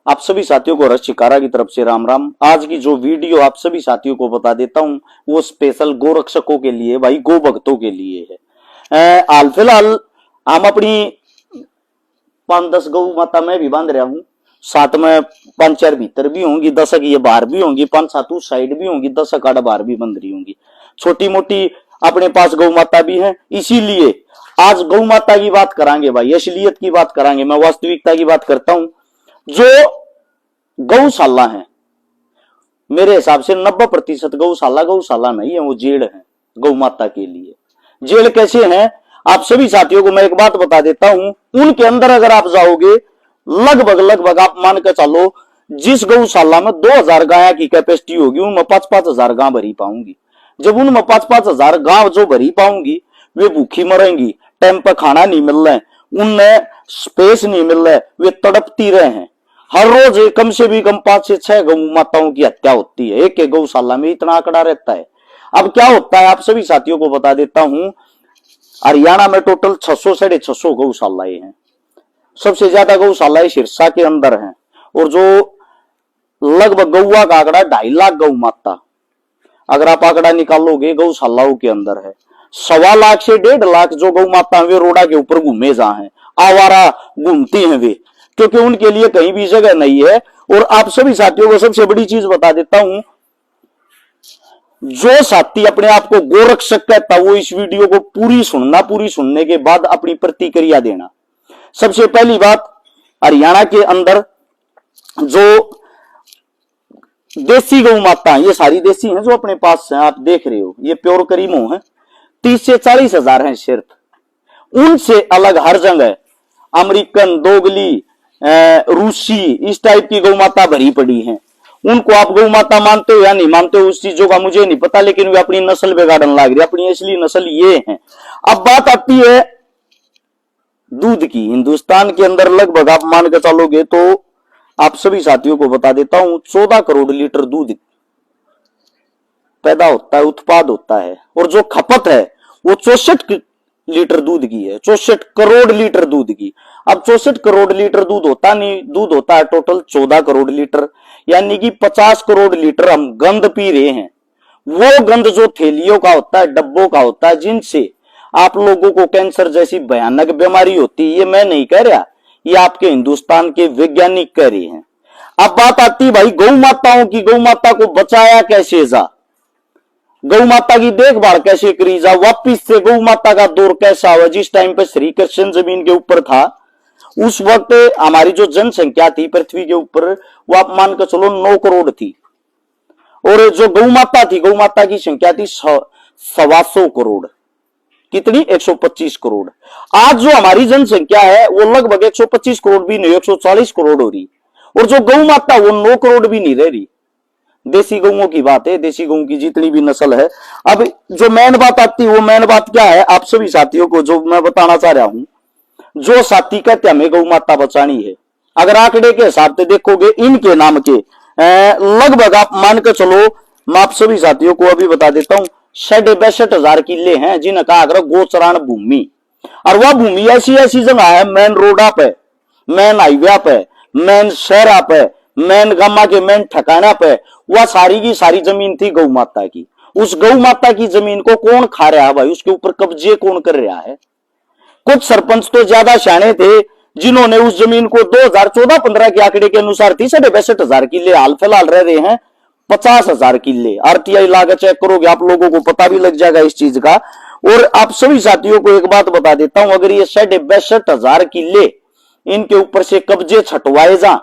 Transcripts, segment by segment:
आप सभी साथियों को रस शिकारा की तरफ से राम राम। आज की जो वीडियो आप सभी साथियों को बता देता हूं वो स्पेशल गो रक्षकों के लिए, भाई गो भक्तों के लिए है। हाल फिलहाल हम अपनी 5-10 गौ माता में भी बांध रहा हूं, साथ में 5-4 भीतर भी होंगी, 10 ये बाहर भी होंगी, 5-7 उस साइड भी होंगी, 10 आड़ बाहर भी बंध रही होंगी। छोटी मोटी अपने पास गौ माता भी है, इसीलिए आज गौ माता की बात करांगे भाई, असलियत की बात करांगे। मैं वास्तविकता की बात करता हूं। जो गौशाला है मेरे हिसाब से 90% गौशाला नहीं है, वो जेल है गौ माता के लिए। जेल कैसे हैं आप सभी साथियों को मैं एक बात बता देता हूं। उनके अंदर अगर आप जाओगे लगभग आप मान के चलो, जिस गौशाला में 2000 गाय की कैपेसिटी होगी उनमें 5-5 हजार गाय भरी पाऊंगी। जब उनमें 5-5 हजार गाय जो भरी पाऊंगी वे भूखी मरेंगी, टाइम पर खाना नहीं मिल रहा है, उनमें स्पेस नहीं मिल रहा है, वे तड़पती रहे हैं। हर रोज कम से भी कम 5 से 6 गौ माताओं की हत्या होती है, एक गौशाला में इतना आंकड़ा रहता है। अब क्या होता है आप सभी साथियों को बता देता हूं। हरियाणा में टोटल 600-650 गौशालाएं हैं। सबसे ज्यादा गौशालाएं सिरसा के अंदर हैं, और जो लगभग गौवा का आंकड़ा 2.5 लाख गौ माता अगर आप आंकड़ा निकालोगे गौशालाओं के अंदर है। 1.25 लाख से 1.5 लाख जो गौ माता वे रोडा के ऊपर घूमे जा हैं, आवारा घूमती हैं वे, क्योंकि उनके लिए कहीं भी जगह नहीं है। और आप सभी साथियों को सबसे बड़ी चीज बता देता हूं, जो साथी अपने आप को गोरक्षक कहता वो इस वीडियो को पूरी सुनना, पूरी सुनने के बाद अपनी प्रतिक्रिया देना। सबसे पहली बात, हरियाणा के अंदर जो देसी गौ माता है, ये सारी देसी हैं जो अपने पास हैं, आप देख रहे हो ये प्योर करीमो है, 30 से 40 हजार हैं सिर्फ। उनसे अलग हर जगह अमेरिकन, दोगली, रूसी, इस टाइप की गौ माता भरी पड़ी हैं। उनको आप गौ माता मानते हो या नहीं मानते हो उस चीजों का मुझे नहीं पता, लेकिन वे अपनी नस्ल बिगाड़ने लग रही है। अपनी असली नस्ल ये है। अब बात आती है दूध की। हिंदुस्तान के अंदर लगभग आप मान के चलोगे तो आप सभी साथियों को बता देता हूं 14 करोड़ लीटर दूध पैदा होता है, उत्पाद होता है, और जो खपत है वो 64 लीटर दूध की है, 64 करोड़ लीटर दूध की। अब 64 करोड़ लीटर दूध होता नहीं, दूध होता है टोटल 14 करोड़ लीटर, यानी कि 50 करोड़ लीटर हम गंद पी रहे हैं। वो गंद जो थैलियों का होता है, डब्बों का होता है, जिनसे आप लोगों को कैंसर जैसी भयानक बीमारी होती है, ये मैं नहीं कह रहा, ये आपके हिंदुस्तान के वैज्ञानिक कह रहे हैं। अब बात आती भाई गौ माताओं की। गौ माता को बचाया कैसे जा, गौ माता की देखभाल कैसे करी जा, वापिस से गौ माता का दौर कैसा हुआ। जिस टाइम पे श्री कृष्ण जमीन के ऊपर था उस वक्त हमारी जो जनसंख्या थी पृथ्वी के ऊपर वो आप मान कर चलो 9 करोड़ थी, और जो गौ माता थी, गौ माता की संख्या थी 125 करोड़। कितनी? 125 करोड़। आज जो हमारी जनसंख्या है वो लगभग 125 करोड़ भी नहीं, 140 करोड़ हो रही, और जो गौ माता वो 9 करोड़ भी नहीं रह रही। देसी गौओं की बात है, देसी गऊ की जितनी भी नस्ल है। अब जो मेन बात आती है वो मेन बात क्या है आप सभी साथियों को जो मैं बताना चाह रहा हूं। जो साथी कहते हमें गौ माता बचानी है, अगर आंकड़े के हिसाब से देखोगे इनके नाम के लगभग आप मान कर चलो, मैं आप सभी साथियों को अभी बता देता हूं 62 हजार किले हैं जिनका आग्रह गोचरान भूमि। और वह भूमि ऐसी ऐसी जगह है, मेन रोडा पे, मेन हाईवे पे, मेन शहरा पे, मेन गामा के मेन ठिकाना पे वह सारी की सारी जमीन थी गौ माता की। उस गौ माता की जमीन को कौन खा रहा है भाई, उसके ऊपर कब्जे कौन कर रहा है? कुछ सरपंच तो ज्यादा शाने थे जिन्होंने उस जमीन को 2014-15 के आंकड़े के अनुसार 62 हजार किले, हाल फिलहाल रह रहे हैं 50 हजार किले। आरटीआई लागत चेक करोगे आप लोगों को पता भी लग जाएगा इस चीज का। और आप सभी साथियों को एक बात बता देता हूं, अगर ये 62 हजार किले इनके ऊपर से कब्जे छटवाए जा,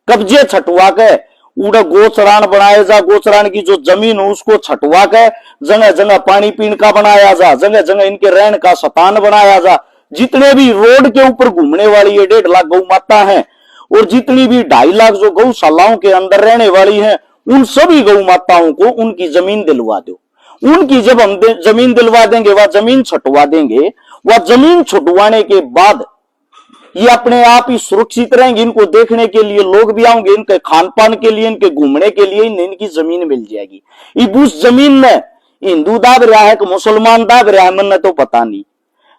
कब्जे छटवा के उड़ा गोचरान बनाए जा, गोचरान की जो जमीन हो उसको छटवा के जगह जगह पानी पीने का बनाया जा, जगह जगह इनके रहने का स्थान बनाया जा। जितने भी रोड के ऊपर घूमने वाली ये 1.5 लाख गौ माता है, और जितनी भी 2.5 लाख जो गौशालाओं के अंदर रहने वाली हैं, उन सभी गौ माताओं को उनकी जमीन दिलवा दो। उनकी जब हम जमीन दिलवा देंगे, वह जमीन छटवा देंगे, वह जमीन छुटवाने के बाद ये अपने आप ही सुरक्षित रहेंगे। इनको देखने के लिए लोग भी आएंगे, इनके खान पान के लिए, इनके घूमने के लिए इनकी जमीन मिल जाएगी। इब उस जमीन में हिंदू दाब रहा है कि मुसलमान दाब रहा है मन तो पता नहीं।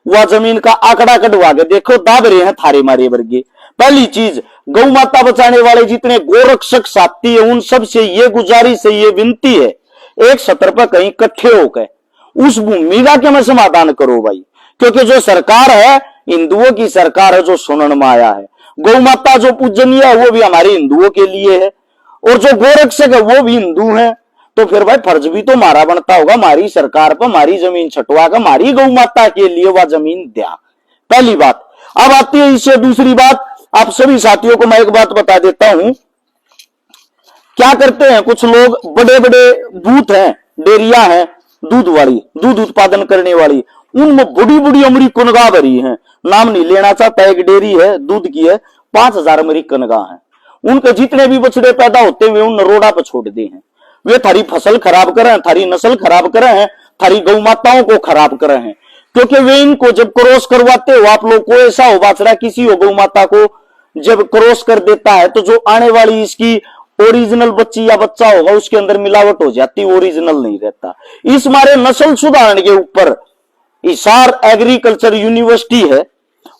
वह जमीन का आंकड़ा कटवा के देखो, दाब रहे हैं थारे मारे वर्गे। पहली चीज गौ माता बचाने वाले जितने गोरक्षक साथी है उन सब से ये गुजारिश है, ये विनती है, एक सत्र पर कहीं इकट्ठे होकर उस भूमिका के में समाधान करो भाई। क्योंकि जो सरकार है हिंदुओं की सरकार है, जो सुनन में आया है। गौ माता जो पूजनीय है वो भी हमारे हिंदुओं के लिए है, और जो गोरक्षक है वो भी हिंदू है। तो फिर भाई फर्ज भी तो हमारा बनता होगा, हमारी सरकार पर हमारी जमीन छटवा कर हमारी गौ माता के लिए वह जमीन दिया। पहली बात। अब आती है इससे दूसरी बात। आप सभी साथियों को मैं एक बात बता देता हूं। क्या करते हैं कुछ लोग, बड़े बड़े बूथ हैं, डेयरिया हैं, दूध वाली, दूध उत्पादन करने वाली, उनमें बड़ी बड़ी अमेरिकन गाय भरी है। नाम नहीं लेना चाहता, एक डेयरी है दूध की है, 5000 अमेरिकन गाय है। उनके जितने भी बछड़े पैदा होते हुए उन रोड़ा पर छोड़ दिए हैं। वे थारी फसल खराब कर रहे हैं, थारी नस्ल खराब कर रहे हैं, थारी गौ माताओं को खराब कर रहे हैं। क्योंकि वे इनको जब क्रॉस करवाते हो, आप लोग को ऐसा हो बाछड़ा किसी हो गौ माता को जब क्रॉस कर देता है तो जो आने वाली इसकी ओरिजिनल बच्ची या बच्चा होगा उसके अंदर मिलावट हो जाती, ओरिजिनल नहीं रहता। इस मारे नस्ल सुधारने के ऊपर हिसार एग्रीकल्चर यूनिवर्सिटी है,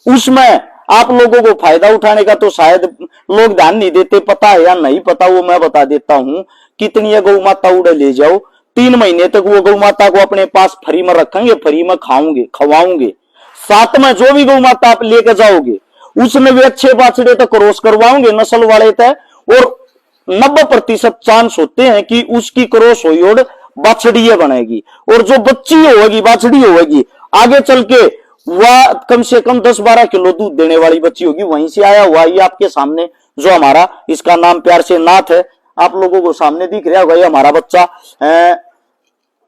उसमें आप लोगों को फायदा उठाने का तो शायद लोग ध्यान नहीं देते, पता है या नहीं पता वो मैं बता देता हूं। कितनी गौ माता उड़े ले जाओ, 3 महीने तक वो गौ माता को अपने पास फ्री में रखेंगे, फ्री में खाओगे खवाओगे। साथ में जो भी गौ माता आप लेकर जाओगे उसमें भी अच्छे बाछड़े तक क्रॉस करवाओगे नस्ल वाले तक, और 90% चांस होते हैं कि उसकी क्रॉस हुई और बाछड़ी बनेगी, और जो बच्ची होगी बाछड़ी होगी आगे चल के वह कम से कम 10-12 किलो दूध देने वाली बच्ची होगी। वहीं से आया हुआ ये आपके सामने जो हमारा, इसका नाम प्यार से नाथ है, आप लोगों को सामने दिख रहा होगा, ये हमारा बच्चा है।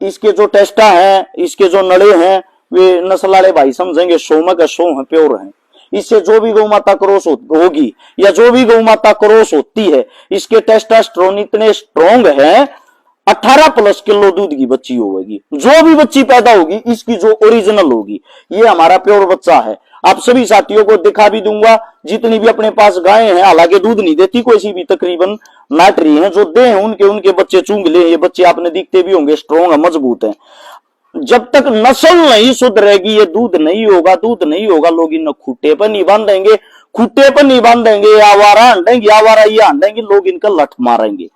इसके जो टेस्टा हैं, इसके जो नड़े हैं, वे नस्ल वाले भाई समझेंगे 100 में का 100 है, प्योर है। इससे जो भी गौ माता क्रॉस होगी या जो भी गौ माता क्रॉस होती है, इसके टेस्टोस्टेरोन इतने स्ट्रॉन्ग है, 18+ किलो दूध की बच्ची होगी। जो भी बच्ची पैदा होगी इसकी जो ओरिजिनल होगी, ये हमारा प्योर बच्चा है। आप सभी साथियों को दिखा भी दूंगा, जितनी भी अपने पास गायें हैं, हालांकि दूध नहीं देती कोई सी भी, तकरीबन नाट रही हैं, जो दे हैं उनके बच्चे चूंग ले। ये बच्चे आपने दिखते भी होंगे, स्ट्रॉन्ग है, मजबूत है। जब तक नस्ल नहीं सुधरेगी ये दूध नहीं होगा, दूध नहीं होगा। लोग इन खूटे पर नहीं बांधेंगे, खूटे पर नहीं बांधेंगे, आवारा हंडेंगे, आवारा ये हंडेंगे, लोग इनका लठ मारेंगे।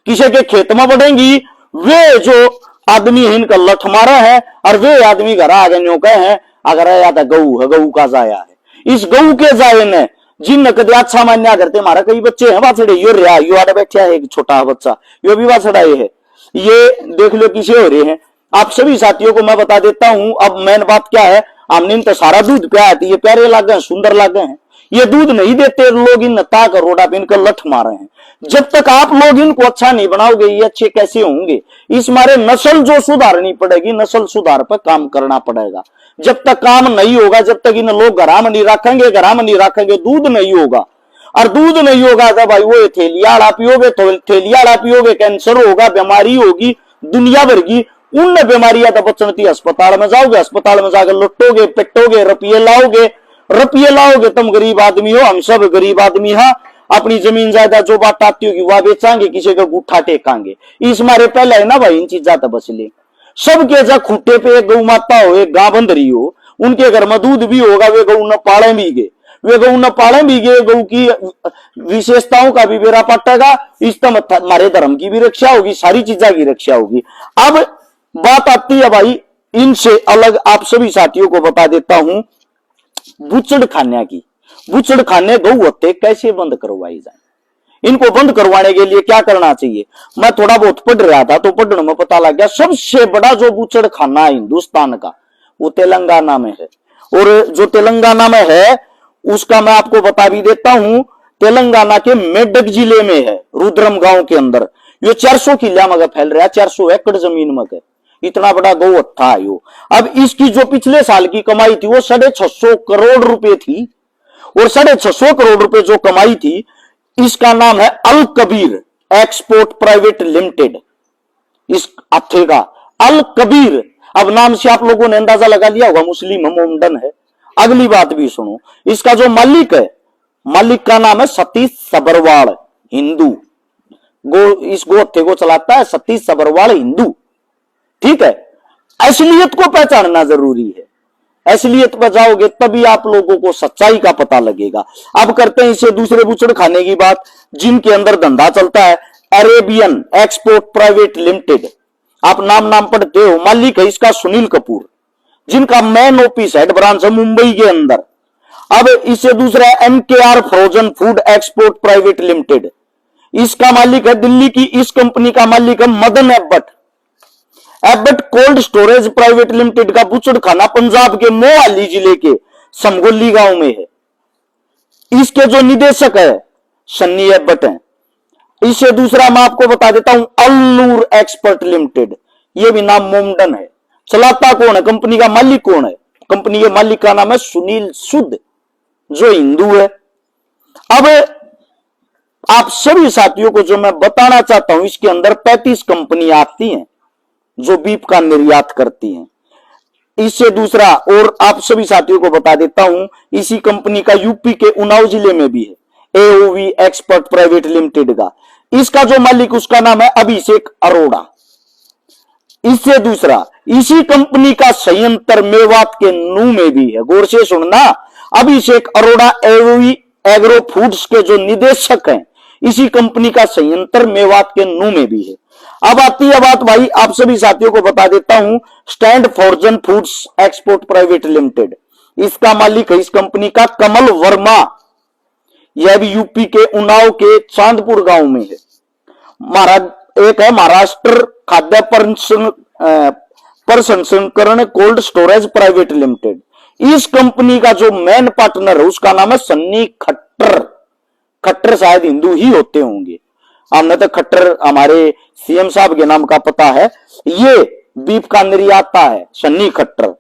किसी के खेत में बढ़ेंगी, वे जो आदमी है इनका लठ मारा है, और वे आदमी घर आगे न्योके हैं, अगर आया था गऊ है, गऊ का जाया है। इस गऊ के जाये ने जिन कदे अच्छा मान्या करते, हमारा कई बच्चे हैं बाछड़े, यो रहा, यो आड़े बैठा है एक छोटा बच्चा, यो भी बाछड़ा है, ये देख लो किसे हो रहे हैं। आप सभी साथियों को मैं बता देता हूं। अब मेन बात क्या है, हमने तो सारा दूध पिया है, ये प्यारे लागे हैं, सुंदर लागे हैं, ये दूध नहीं देते, लोग इन ताक रोडा पे इनका लठ मारे हैं। जब तक आप लोग इनको अच्छा नहीं बनाओगे ये अच्छे कैसे होंगे। इस मारे नस्ल जो सुधारनी पड़ेगी, नस्ल सुधार पर काम करना पड़ेगा। जब तक काम नहीं होगा, जब तक इन लोग घरा में नहीं रखेंगे, दूध नहीं होगा। और दूध नहीं होगा तो भाई वो थैलियाड़ा पियोगे, तो थैलियाड़ा पियोगे, कैंसर होगा, बीमारी होगी दुनिया भर की। उन बीमारियां तो बचन थी, अस्पताल में जाओगे, अस्पताल में जाकर लुटोगे, पिटोगे, रुपये लाओगे। तुम गरीब आदमी हो, हम सब गरीब आदमी हैं। अपनी जमीन जायदाद जो बात आती होगी वह बेचांगे, किसी का गुठा टेकांगे। इस मारे पहले है ना भाई इन चीजा तो बच ले। सबके जा खूटे पे एक गौ माता हो, एक गां बंध रही हो, उनके घर में दूध भी होगा, वे गौ न पाले भी गे, गौ की विशेषताओं का भी बेरा पटेगा। इस हमारे धर्म की भी रक्षा होगी, सारी चीजा की रक्षा होगी। अब बात आती है भाई इनसे अलग, आप सभी साथियों को बता देता हूं बुचड़ खाने की। बुचड़ खाने गौ हत्या कैसे बंद करवाई जाए, इनको बंद करवाने के लिए क्या करना चाहिए। मैं थोड़ा बहुत पढ़ रहा था तो पढ़ने में पता लग गया सबसे बड़ा जो बुचड़ खाना है हिंदुस्तान का वो तेलंगाना में है। और जो तेलंगाना में है उसका मैं आपको बता भी देता हूं, तेलंगाना के मेडक जिले में है, रुद्रम गांव के अंदर। ये 400 किला में फैल रहा है, 400 एकड़ जमीन में, इतना बड़ा गौ हत्या है यो। अब इसकी जो पिछले साल की कमाई थी वो 650 करोड़ रुपए थी, और 650 करोड़ रुपए जो कमाई थी, इसका नाम है अल कबीर एक्सपोर्ट प्राइवेट लिमिटेड। इस हत्थे का अल कबीर, अब नाम से आप लोगों ने अंदाजा लगा लिया होगा मुस्लिम मोमडन है। अगली बात भी सुनो, इसका जो मालिक है, मालिक का नाम है सतीश सबरवाल, हिंदू। इस गोहत्थे को चलाता है सतीश सबरवाल, हिंदू। ठीक है, असलियत को पहचानना जरूरी है। असलियत पर जाओगे तभी आप लोगों को सच्चाई का पता लगेगा। अब करते हैं इससे दूसरे बुचड़ खाने की बात, जिनके अंदर धंधा चलता है अरेबियन एक्सपोर्ट प्राइवेट लिमिटेड। आप नाम पढ़ते हो, मालिक है इसका सुनील कपूर, जिनका मेन ऑफिस हेड ब्रांच है मुंबई के अंदर। अब इससे दूसरा MKR frozen food export private limited, इसका मालिक है दिल्ली की, इस कंपनी का मालिक है Madan Abbott. Abbott cold storage private limited का बुचड़ खाना पंजाब के मोहाली जिले के समगोली गांव में है। इसके जो निदेशक है सन्नी एबट हैं। इससे दूसरा मैं आपको बता देता हूं अल्लूर एक्सपर्ट लिमिटेड, यह भी नाम मोमडन है। चलाता कौन है, कंपनी का मालिक कौन है? कंपनी के मालिक का नाम है सुनील सूद, जो हिंदू है। अब आप सभी साथियों को जो मैं बताना चाहता हूं, इसके अंदर 35 कंपनियां आती हैं जो बीफ का निर्यात करती हैं। इससे दूसरा और आप सभी साथियों को बता देता हूं, इसी कंपनी का यूपी के उन्नाव जिले में भी है AOV एक्सपर्ट प्राइवेट लिमिटेड का। इसका जो मालिक उसका नाम है अभिषेक अरोड़ा। इससे दूसरा इसी कंपनी का संयंत्र मेवात के नू में भी है। गौर से सुनना, अभिषेक अरोड़ा AOV एग्रो फूड्स के जो निदेशक हैं, इसी कंपनी का संयंत्र मेवात के नू में भी है। अब आती है बात भाई, आप सभी साथियों को बता देता हूं stand frozen foods export private limited. इसका मालिक है इस कंपनी का कमल वर्मा, यह भी यूपी के उन्नाव के चांदपुर गांव में है। एक है महाराष्ट्र खाद्य प्रसंस्करण कोल्ड स्टोरेज प्राइवेट लिमिटेड। इस कंपनी का जो मेन पार्टनर है उसका नाम है सन्नी खट्टर। खट्टर शायद हिंदू ही होते होंगे, हमने तो खट्टर हमारे CM साहब के नाम का पता है। ये बीफ का निर्याता है सन्नी खट्टर।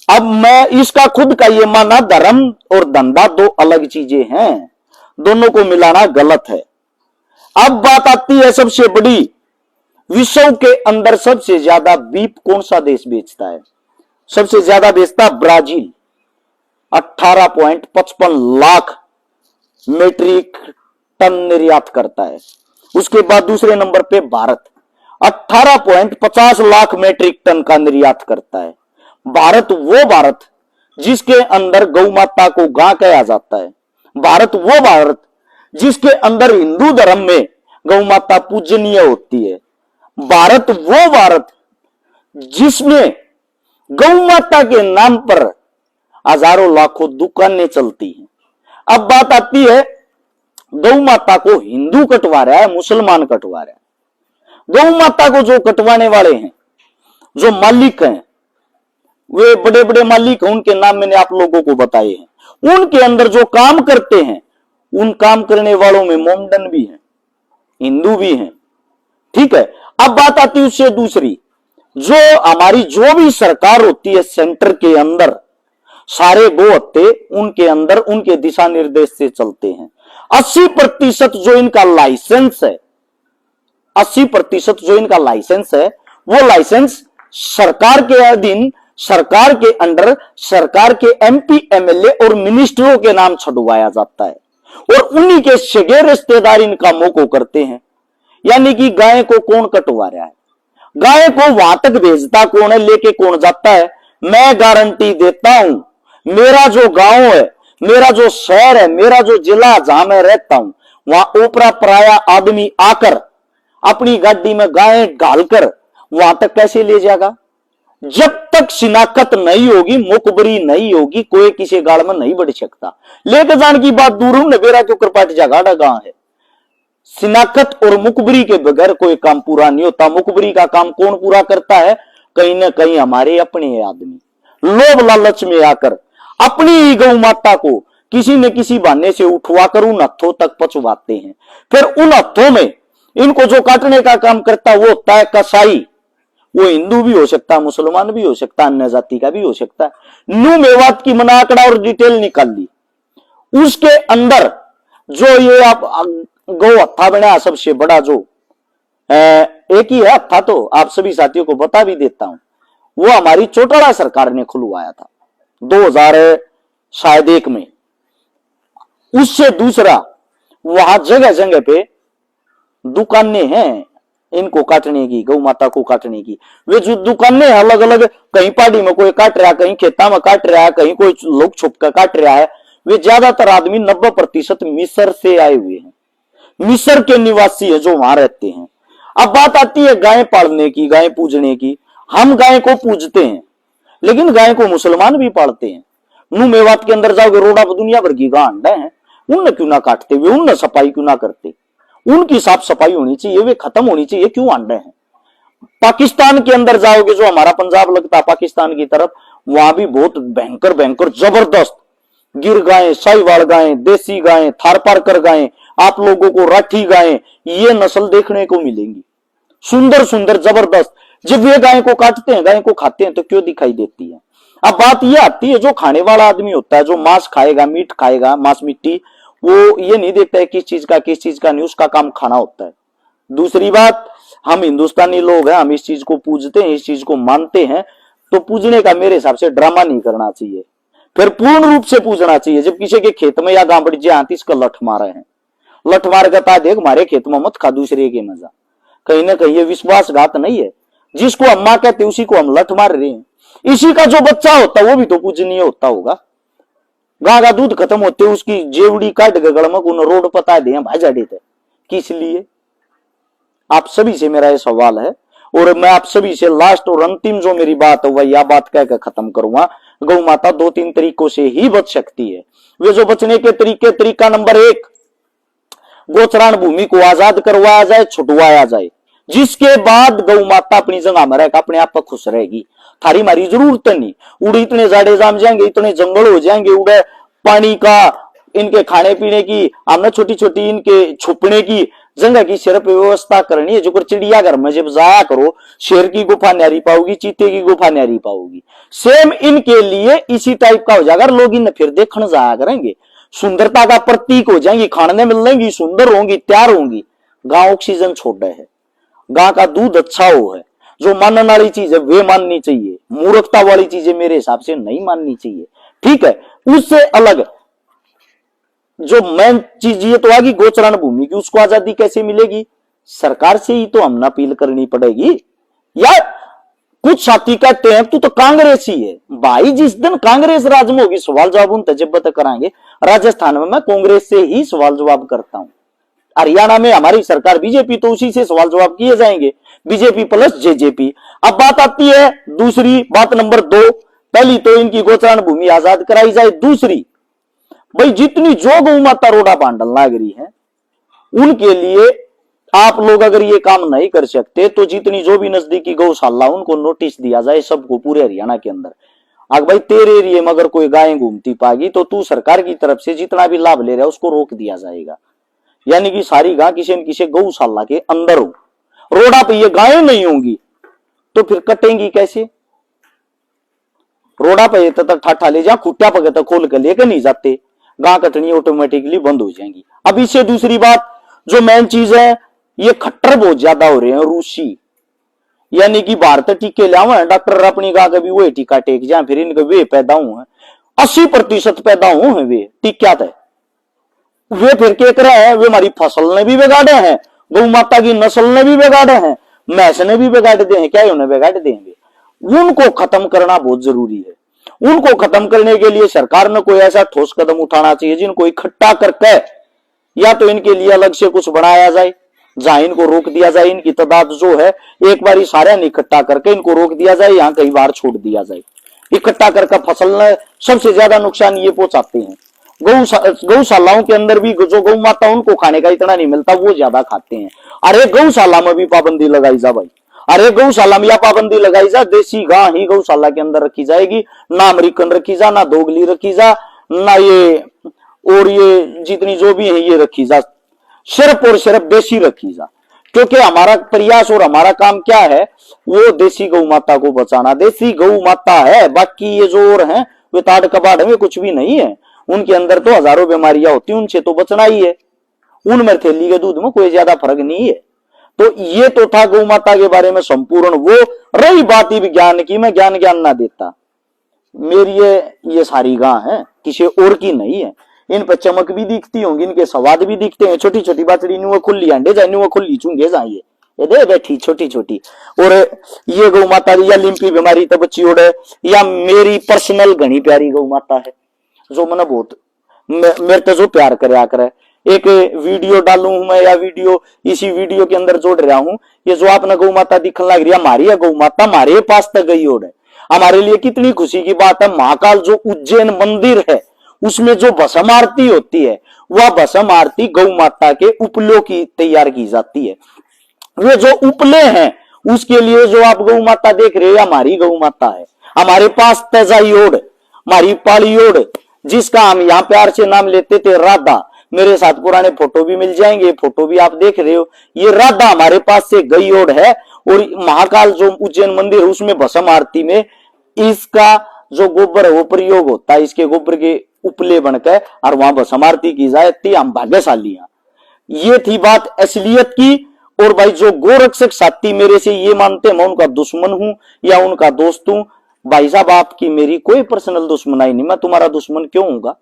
अब मैं इसका खुद का ये माना, धर्म और धंधा दो अलग चीजें हैं, दोनों को मिलाना गलत है। अब बात आती है सबसे बड़ी, विश्व के अंदर सबसे ज्यादा बीफ कौन सा देश बेचता है? सबसे ज्यादा बेचता ब्राजील, 18.55 लाख मीट्रिक टन निर्यात करता है। उसके बाद दूसरे नंबर पे भारत 18.50 लाख मीट्रिक टन का निर्यात करता है। भारत जिसके अंदर गौ माता को गां कहा जाता है। भारत जिसके अंदर हिंदू धर्म में गौ माता पूजनीय होती है। भारत जिसमें गौ माता के नाम पर हजारों लाखों दुकानें चलती हैं। अब बात आती है, गौ माता को हिंदू कटवा रहा है, मुसलमान कटवा रहा है। गौ माता को जो कटवाने वाले हैं, जो मालिक हैं, वे बड़े बड़े मालिक हैं, उनके नाम मैंने आप लोगों को बताए हैं। उनके अंदर जो काम करते हैं, उन काम करने वालों में मोमडन भी हैं, हिंदू भी हैं। ठीक है। अब बात आती है उससे दूसरी, जो हमारी जो भी सरकार होती है सेंटर के अंदर, सारे गो हत्ते उनके अंदर उनके दिशा निर्देश से चलते हैं। 80% जो इनका लाइसेंस है, 80% जो इनका लाइसेंस है, वो लाइसेंस सरकार के अधीन, सरकार के अंडर, सरकार के MP MLA और मिनिस्टरों के नाम छुड़वाया जाता है और उन्हीं के सगे रिश्तेदार इन कामों को करते हैं। यानी कि गाय को कौन कटवा रहा है, गाय को वहां तक भेजता कौन है, लेके कौन जाता है? मैं गारंटी देता हूं, मेरा जो गांव है, मेरा जो शहर है, मेरा जो जिला जहां मैं रहता हूं, वहां ओपरा पराया आदमी आकर अपनी गाड़ी में गाय डालकर वहां तक कैसे ले जाएगा? जब तक शिनाख्त नहीं होगी, मुखबरी नहीं होगी, कोई किसी गाड़ में नहीं बढ़ सकता। लेकर जाने की बात दूर हूं, नबेरा के ऊपर पाटी जगाड़ा गांव है। शिनाख्त और मुखबरी के बगैर कोई काम पूरा नहीं होता। मुखबरी का काम कौन पूरा करता है? कहीं ना कहीं हमारे अपने आदमी लोभ लालच में आकर अपनी ही गौ माता को किसी न किसी बहाने से उठवाकर उन हथों तक पहुंचवाते हैं। फिर उन हथों में इनको जो काटने का काम करता है वो होता है कसाई। वो हिंदू भी हो सकता है, मुसलमान भी हो सकता है, अन्य जाति का भी हो सकता है। न्यू मेवात की मैंने आंकड़ा और डिटेल निकाल ली। उसके अंदर जो ये आप गौ हत्था बना सबसे बड़ा, जो एक ही है हत्था, तो आप सभी साथियों को बता भी देता हूं, वो हमारी चौटाला सरकार ने खुलवाया था 2001 में। उससे दूसरा, वहां जगह जगह पे दुकानें हैं, इनको काटने की, गौ माता को काटने की। वे जो दुकानें अलग अलग, कहीं पहाड़ी में कोई काट रहा है, कहीं खेता में काट रहा है, कहीं कोई लोग छुप कर काट रहा है। वे ज्यादातर आदमी 90% मिस्र से आए हुए हैं, मिस्र के निवासी है जो वहां रहते हैं। अब बात आती है गाय पालने की, गाय पूजने की। हम गाय को पूजते हैं, लेकिन गाय को मुसलमान भी पालते हैं। नू मेवात के अंदर जाओगे, रोडा पर दुनिया भर की गाय अंडा है, उनने क्यों ना काटते, वे उनने सफाई क्यों ना करते? उनकी साफ सफाई होनी चाहिए, वे खत्म होनी चाहिए, क्यों अंडे हैं? पाकिस्तान के अंदर जाओगे, जो हमारा पंजाब लगता है पाकिस्तान की तरफ, वहां भी बहुत भयंकर भयंकर जबरदस्त गिर गायें, साहिवाल गायें, देसी गायें, थारपारकर गायें, आप लोगों को राठी गायें, ये नस्ल देखने को मिलेंगी, सुंदर सुंदर जबरदस्त। जब वे गाय को काटते हैं, गाय को खाते हैं, तो क्यों दिखाई देती है? अब बात यह आती है, जो खाने वाला आदमी होता है, जो मांस खाएगा, मीट खाएगा, मांस मिट्टी, वो ये नहीं देखता है किस चीज का नहीं, उसका काम खाना होता है। दूसरी बात, हम हिंदुस्तानी लोग हैं, हम इस चीज को पूजते हैं, इस चीज को मानते हैं, तो पूजने का मेरे हिसाब से ड्रामा नहीं करना चाहिए, फिर पूर्ण रूप से पूजना चाहिए। जब किसी के खेत में या गांवड़ी जी आती, इसका लठ मारे हैं, लठ मार करता देख हमारे खेत में मत खा दूसरे के मजा, कहीं ना कहीं ये विश्वासघात नहीं है? जिसको अम्मा कहते उसी को हम लठ मार रहे हैं। इसी का जो बच्चा होता वो भी तो पूजनीय होता होगा। गां का दूध खत्म होते उसकी जेवड़ी काट के गड़मक उन रोड पता दे भाजा देते, किस लिए? आप सभी से मेरा ये सवाल है, और मैं आप सभी से लास्ट और अंतिम जो मेरी बात है वह यह बात कहकर खत्म करूंगा। गौ माता 2-3 तरीकों से ही बच सकती है। वे जो बचने के तरीके, तरीका नंबर 1, गोचरान भूमि को आजाद करवाया जाए, छुटवाया जाए, जिसके बाद गौ माता अपनी जगह में रहकर अपने आप पर खुश रहेगी। थारी मारी जरूरत नहीं, उड़े इतने जाड़े जाम जाएंगे, इतने जंगल हो जाएंगे, उड़े पानी का, इनके खाने पीने की, हमने छोटी छोटी इनके छुपने की जगह की सिर्फ व्यवस्था करनी है। जो चिड़ियाघर में जब जाया करो, शेर की गुफा न्यारी पाओगी, चीते की गुफा न्यारी पाओगी। सेम इनके लिए इसी टाइप का हो जाएगा, लोग इन फिर देखने जाया करेंगे, सुंदरता का प्रतीक हो जाएंगी, खाने मिलेंगी, सुंदर होंगी, तैयार होंगी। गांव ऑक्सीजन छोड़ रहे है, गां का दूध अच्छा हो है, जो मानने वाली चीज है वे माननी चाहिए, मूर्खता वाली चीजें मेरे हिसाब से नहीं माननी चाहिए। ठीक है, उससे अलग जो मेन चीज ये तो आगी गोचरण भूमि की, उसको आजादी कैसे मिलेगी? सरकार से ही तो हम अपील करनी पड़ेगी। यार कुछ साथी कहते हैं तू तो कांग्रेसी है भाई, जिस दिन कांग्रेस राज में होगी सवाल जवाब उन तजब्बत कराएंगे। राजस्थान में मैं कांग्रेस से ही सवाल जवाब करता हूं, हरियाणा में हमारी सरकार बीजेपी, तो उसी से सवाल जवाब किए जाएंगे, बीजेपी प्लस जेजेपी। अब बात आती है दूसरी बात नंबर 2, पहली तो इनकी गोचरण भूमि आजाद कराई जाए। दूसरी, भाई जितनी जो गौ माता रोडा बांधल लाग रही है, उनके लिए आप लोग अगर ये काम नहीं कर सकते तो जितनी जो भी नजदीकी गौशाला उनको नोटिस दिया जाए, सबको पूरे हरियाणा के अंदर। अगर भाई तेरे एरिए में अगर कोई गाय घूमती पाएगी तो तू सरकार की तरफ से जितना भी लाभ ले रहा है उसको रोक दिया जाएगा। यानी कि सारी गाय किसी न किसी गौशाला के अंदर हो। रोडा पे ये गायें नहीं होंगी तो फिर कटेंगी कैसे? रोडा पे ये तक ठाठा ले जा, खुट्टा पकड़ तक खोल कर लेकर नहीं जाते, गां कटनी ऑटोमेटिकली बंद हो जाएंगी। अब इससे दूसरी बात जो मेन चीज है, ये खट्टर बहुत ज्यादा हो रहे हैं रूसी, यानी कि भारत टीके लाओ है डॉक्टर अपनी गां कभी वो टीका टेक जाए, फिर इनके वे पैदा हुए 80% पैदा हुए हैं वे टीका थे, वे फिर के रहे हैं, वे हमारी फसल ने भी बिगाड़े हैं, गौ माता की नस्ल ने भी बिगाड़े हैं, मैस ने भी बिगाड़ दे हैं, क्या उन्हें बिगाड़ देंगे? उनको खत्म करना बहुत जरूरी है। उनको खत्म करने के लिए सरकार ने कोई ऐसा ठोस कदम उठाना चाहिए जिनको इकट्ठा करके या तो इनके लिए अलग से कुछ बनाया जाए, जहां इनको रोक दिया जाए, इनकी तादाद जो है एक बार सारे इकट्ठा करके इनको रोक दिया जाए, यहाँ कई बार छोड़ दिया जाए। इकट्ठा करके फसल ने सबसे ज्यादा नुकसान ये पहुंचाते हैं। गौशालाओं के अंदर भी जो गौ माता उनको खाने का इतना नहीं मिलता, वो ज्यादा खाते हैं। अरे गौशाला में भी पाबंदी लगाई जा भाई, अरे गौशाला में या पाबंदी लगाई जा, देसी गां ही गौशाला के अंदर रखी जाएगी, ना अमेरिकन रखी जा, ना दोगली रखी जा, ना ये और ये जितनी जो भी है ये रखी जा, सिर्फ और सिर्फ देसी रखी जा। क्योंकि हमारा प्रयास और हमारा काम क्या है, वो देसी गौ माता को बचाना। देसी गौ माता है, बाकी ये जो और है वे ताड़ कबाड़ में कुछ भी नहीं है, उनके अंदर तो हजारों बीमारियां होती, उनसे तो बचना ही है। उनमें थैली के दूध में कोई ज्यादा फर्क नहीं है। तो ये तो था गौ माता के बारे में संपूर्ण। वो रही बात ही विज्ञान की, मैं ज्ञान ना देता, मेरी ये सारी गां है, किसी और की नहीं है। इन पर चमक भी दिखती होंगी, इनके स्वाद भी दिखते हैं, छोटी छोटी बाचड़ी नुआ खुली अंडे जाए, नुआ खुली चूंगे जाइए, ये दे बैठी छोटी छोटी। और ये गौ माता या लिम्पी बीमारी तो बच्ची ओढ़ या मेरी पर्सनल घनी प्यारी गौ माता है जो मैंने बहुत मेरे तो जो प्यार करे करे। एक वीडियो डालू हूं मैं या वीडियो इसी वीडियो के अंदर जोड़ रहा हूं। ये जो आपने गौ माता दिखने लग रही है हमारी है गौ माता हमारे पास तक गई ओढ़ है। हमारे लिए कितनी खुशी की बात है। महाकाल जो उज्जैन मंदिर है उसमें जो भस्म आरती होती है वह भस्म आरती गौ माता के उपलों की तैयार की जाती है। वे जो उपले हैं उसके लिए जो आप गौ माता देख रहे हो हमारी गौ माता है। हमारे पास तेजाई ओढ़ हमारी पाली ओढ़ जिसका हम यहाँ प्यार से नाम लेते थे राधा। मेरे साथ पुराने फोटो भी मिल जाएंगे, फोटो भी आप देख रहे हो। ये राधा हमारे पास से गई ओढ़ है। और महाकाल जो उज्जैन मंदिर है उसमें भस्म आरती में इसका जो गोबर है वो प्रयोग होता है। इसके गोबर के उपले बनकर और वहां भस्म आरती की जाती। हम भाग्यशाली हैं। ये थी बात असलियत की। और भाई जो गोरक्षक साथी मेरे से ये मानते हैं मैं उनका दुश्मन हूं या उनका दोस्त हूं, भाई साहब आपकी मेरी कोई पर्सनल दुश्मनाई नहीं। मैं तुम्हारा दुश्मन क्यों हूंगा?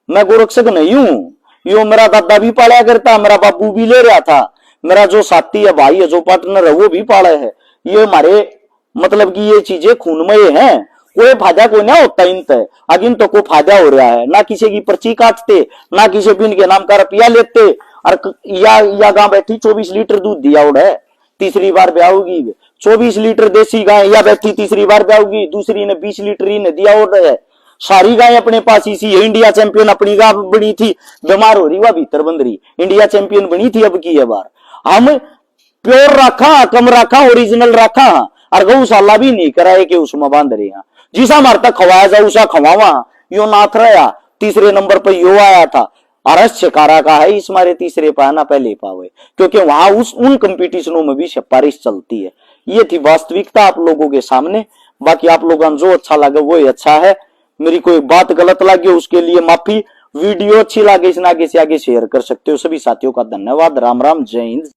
मैं गोरक्षक नहीं हूं। यो मेरा दादा भी पाला करता, मेरा बाबू भी ले रहा था, मेरा जो साथी है भाई है जो पार्टनर है वो भी पाला है। ये हमारे मतलब कि ये चीजें खूनमय हैं। कोई फायदा कोई ना होता इनते। अब इन तो को फायदा हो रहा है। ना किसी की पर्ची काटते ना किसी बिन के नाम का रुपया लेते। और या गांव बैठी 24 लीटर दूध दिया उड़ है। तीसरी बार ब्याहोगी 24 लीटर देसी गाय या बैठी तीसरी बार ब्याहोगी। दूसरी ने 20 लीटर ही ने दिया उड़ है। सारी गाय अपने पास इसी है। इंडिया चैंपियन अपनी गाय बनी थी, बीमार हो रही वह भीतर बंद रही। इंडिया चैंपियन बनी थी अब की बार। हम प्योर रखा, कम रखा, ओरिजिनल रखा और गौशाला भी नहीं कराए कि उसमें बांध रहे हैं। जिसा हमारे तक खवाया जाए उसा खवावा। यो नाथ रहा तीसरे नंबर पर यो आया था। अरस्य कारा का है इस मारे तीसरे पाना पहले पावे क्योंकि वहां उन कंपटीशनों में भी सिफारिश चलती है। ये थी वास्तविकता आप लोगों के सामने। बाकी आप लोगों को जो अच्छा लगे वो ही अच्छा है। मेरी कोई बात गलत लगी उसके लिए माफी। वीडियो अच्छी लगे इस आगे से आगे शेयर कर सकते हो। सभी साथियों का धन्यवाद। राम राम, जय हिंद।